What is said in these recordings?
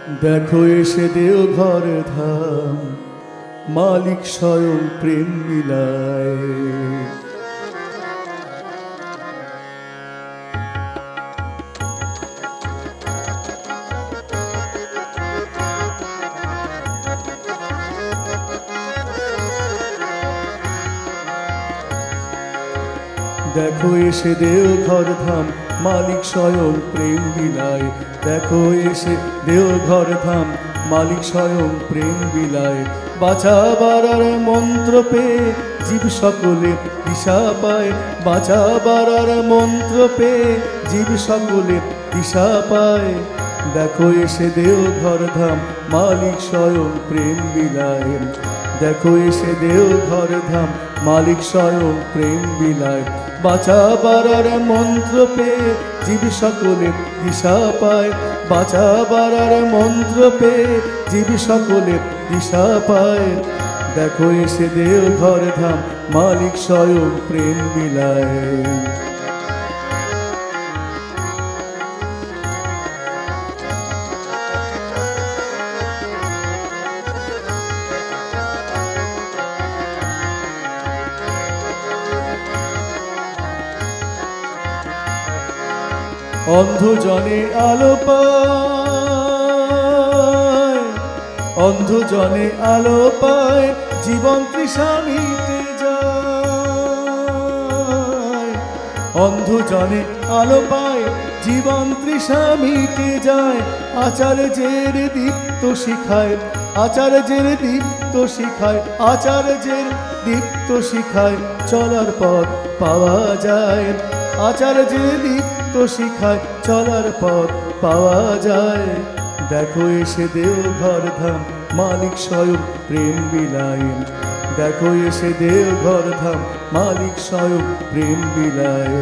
দেখো এসে দেওঘর ধাম, মালিক স্বয়ং প্রেম বিলায়। দেখো এসে দেওঘর ধাম, মালিক স্বয়ং প্রেম বিলায়। দেখো এসে দেওঘর ধাম, মালিক স্বয়ং প্রেম বিলায়। বাঁচাবার আর মন্ত্র পেয়ে জীব সকলে দিশা পায়। বাঁচাবার আর মন্ত্র পেয়ে জীব সকলে দিশা পায়। দেখো এসে দেওঘর ধাম, মালিক স্বয়ং প্রেম বিলায়। দেখো এসে দেওঘর ধাম, মালিক স্বয়ং প্রেম বিলায়। বাঁচাবার আর মন্ত্র পেয়ে জীব সকলে দিশা পায়। বাঁচাবার আর মন্ত্র পেয়ে জীব সকলে দিশা পায়। দেখো এসে দেওঘর ধাম, মালিক স্বয়ং প্রেম বিলায়। অন্ধজনে আলো পায়, অন্ধজনে আলো পায়, জীবন তৃষা মিটে যায়। অন্ধজনে আলো পায়, জীবন তৃষা মিটে যায়। আচার্যের দীপ্ত শিখায়, আচার্যের দীপ্ত শিখায়, আচার্যের দীপ্ত শিখায় চলার পথ পাওয়া যায়। আচার্যের দীপ্ত শিখায় চলার পথ পাওয়া যায়। দেখো এসে দেওঘর ধাম, মালিক স্বয়ং প্রেম বিলায়। দেখো এসে দেওঘর ধাম, মালিক স্বয়ং প্রেম বিলায়।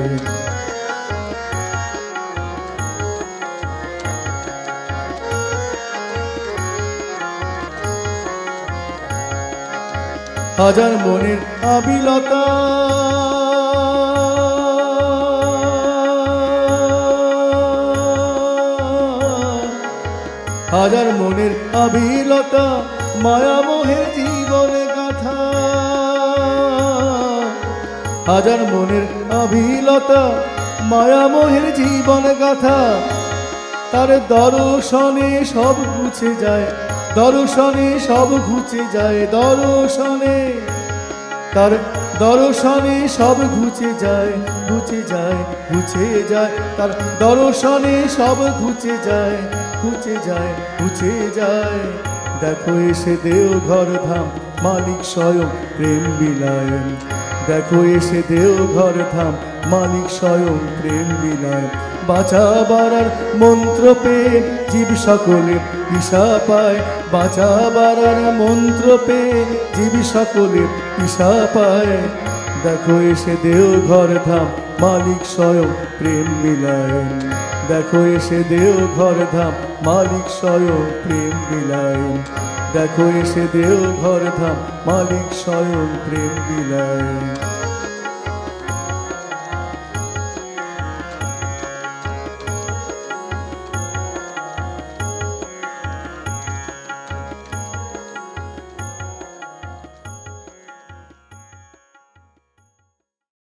হাজার মনের আবিলতা, হাজার মনের আবিলতা, মায়ামোহের জীবনে গাথা। হাজার মনের আবিলতা, মায়ামোহের জীবন গাথা। তার দর্শনে সব ঘুচে যায়, দর্শনে সব ঘুচে যায়। দর্শনে তার দর্শনে সব ঘুচে যায়, ঘুচে যায়, ঘুচে যায়। তার দর্শনে সব ঘুচে যায়, ঘুচে যায়, ঘুচে যায়। দেখো এসে দেওঘর ধাম, মালিক স্বয়ং প্রেম বিলায়। দেখো এসে দেওঘর ধাম, মালিক স্বয়ং প্রেম বিলায়। বাঁচাবার আর মন্ত্র পেয়ে জীব সকলে দিশা পায়। বাঁচাবার আর মন্ত্র পেয়ে জীব সকলে দিশা পায়। দেখো এসে দেওঘর ধাম, মালিক স্বয়ং প্রেম বিলায়। দেখো এসে দেওঘর ধাম, মালিক স্বয়ং প্রেম বিলায়। দেখো এসে দেওঘর ধাম, মালিক স্বয়ং প্রেম বিলায়।